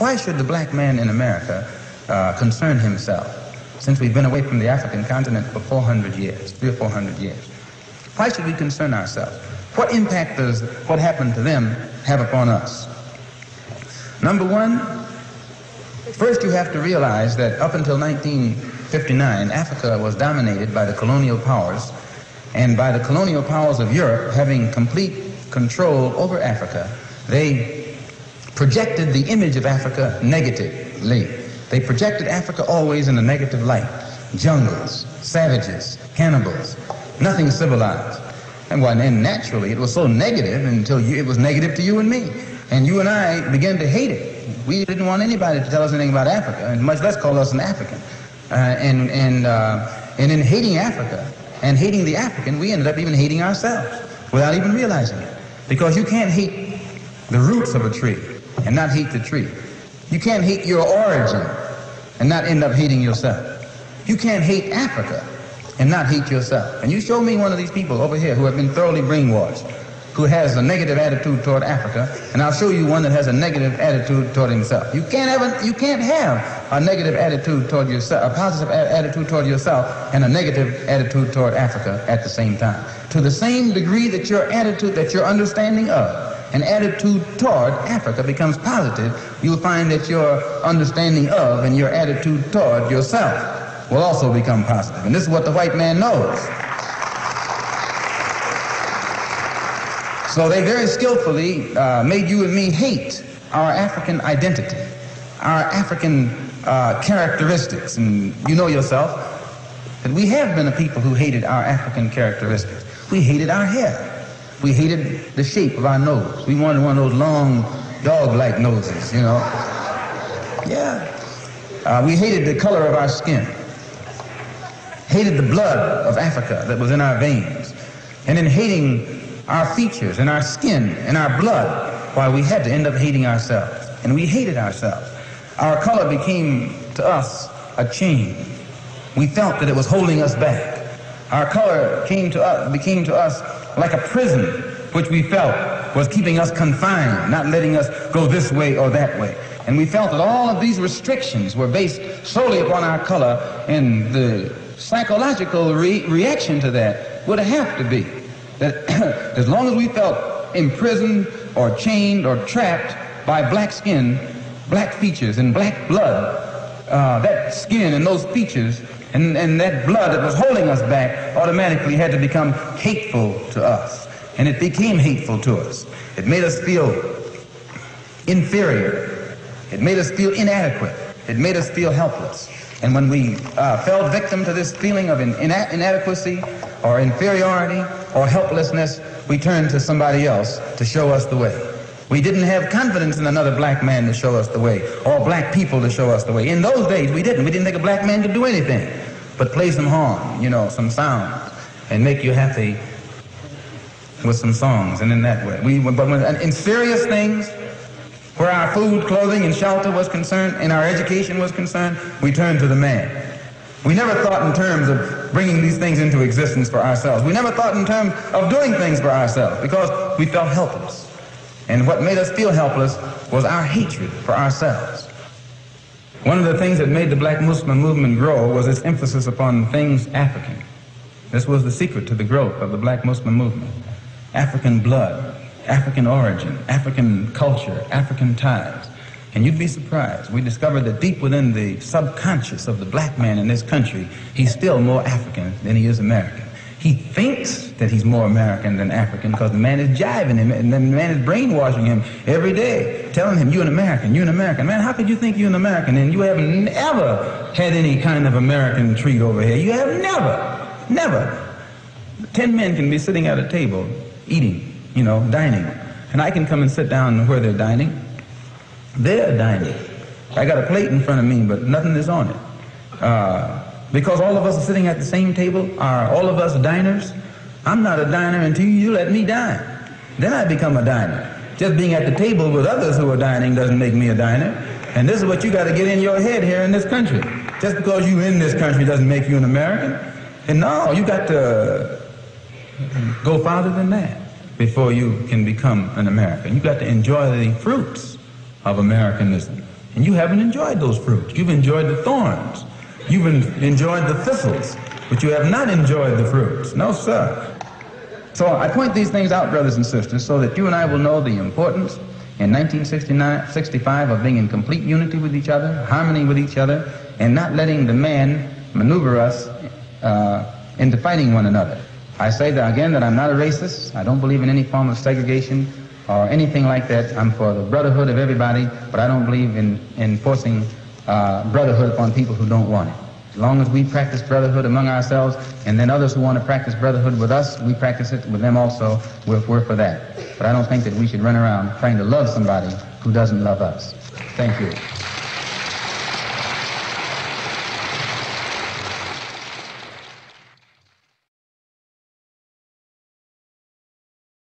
Why should the black man in America concern himself, since we've been away from the African continent for 400 years, 300 or 400 years? Why should we concern ourselves? What impact does what happened to them have upon us? Number one, first you have to realize that up until 1959, Africa was dominated by the colonial powers, and by the colonial powers of Europe having complete control over Africa, they projected the image of Africa negatively. They projected Africa always in a negative light. Jungles, savages, cannibals, nothing civilized. And naturally it was so negative until it was negative to you and me. And you and I began to hate it. We didn't want anybody to tell us anything about Africa, and much less call us an African. And in hating Africa and hating the African, we ended up even hating ourselves without even realizing it. Because you can't hate the roots of a tree and not hate the tree. You can't hate your origin and not end up hating yourself. You can't hate Africa and not hate yourself. And you show me one of these people over here who have been thoroughly brainwashed, who has a negative attitude toward Africa, and I'll show you one that has a negative attitude toward himself. You can't have a negative attitude toward yourself, a positive attitude toward yourself, and a negative attitude toward Africa at the same time. To the same degree that your attitude, that your understanding of an attitude toward Africa becomes positive, you'll find that your understanding of and your attitude toward yourself will also become positive. And this is what the white man knows. So they very skillfully made you and me hate our African identity, our African characteristics. And you know yourself that we have been a people who hated our African characteristics. We hated our hair. We hated the shape of our nose. We wanted one of those long dog-like noses, you know. Yeah. We hated the color of our skin. Hated the blood of Africa that was in our veins. And in hating our features and our skin and our blood, why we had to end up hating ourselves. And we hated ourselves. Our color became to us a chain. We felt that it was holding us back. Our color became to us like a prison, which we felt was keeping us confined, not letting us go this way or that way. And we felt that all of these restrictions were based solely upon our color, and the psychological reaction to that would have to be that as long as we felt imprisoned or chained or trapped by black skin, black features, and black blood, that skin and those features and that blood that was holding us back automatically had to become hateful to us. And it became hateful to us. It made us feel inferior. It made us feel inadequate. It made us feel helpless. And when we fell victim to this feeling of inadequacy or inferiority or helplessness, we turned to somebody else to show us the way. We didn't have confidence in another black man to show us the way, or black people to show us the way. In those days, we didn't. We didn't think a black man could do anything but play some horn, you know, some sounds, and make you happy with some songs, and in that way. But in serious things, where our food, clothing, and shelter was concerned, and our education was concerned, we turned to the man. We never thought in terms of bringing these things into existence for ourselves. We never thought in terms of doing things for ourselves, because we felt helpless. And what made us feel helpless was our hatred for ourselves. One of the things that made the black Muslim movement grow was its emphasis upon things African. This was the secret to the growth of the black Muslim movement. African blood, African origin, African culture, African ties. And you'd be surprised. We discovered that deep within the subconscious of the black man in this country, he's still more African than he is American. He thinks that he's more American than African because the man is jiving him, and the man is brainwashing him every day, telling him, you're an American, you're an American. Man, how could you think you're an American and you have never had any kind of American treat over here? You have never. 10 men can be sitting at a table eating, you know, dining. And I can come and sit down where they're dining. They're dining. I got a plate in front of me, but nothing is on it. Because all of us are sitting at the same table, are all of us diners? I'm not a diner until you let me dine. Then I become a diner. Just being at the table with others who are dining doesn't make me a diner. And this is what you got to get in your head here in this country. Just because you're in this country doesn't make you an American. And no, you got to go farther than that before you can become an American. You got to enjoy the fruits of Americanism. And you haven't enjoyed those fruits. You've enjoyed the thorns. You've enjoyed the thistles, but you have not enjoyed the fruits. No, sir. So I point these things out, brothers and sisters, so that you and I will know the importance in 1965 of being in complete unity with each other, harmony with each other, and not letting the man maneuver us into fighting one another. I say that again that I'm not a racist. I don't believe in any form of segregation or anything like that. I'm for the brotherhood of everybody, but I don't believe in forcing brotherhood upon people who don't want it. As long as we practice brotherhood among ourselves, and then others who want to practice brotherhood with us, we practice it with them also. We're for that. But I don't think that we should run around trying to love somebody who doesn't love us. Thank you.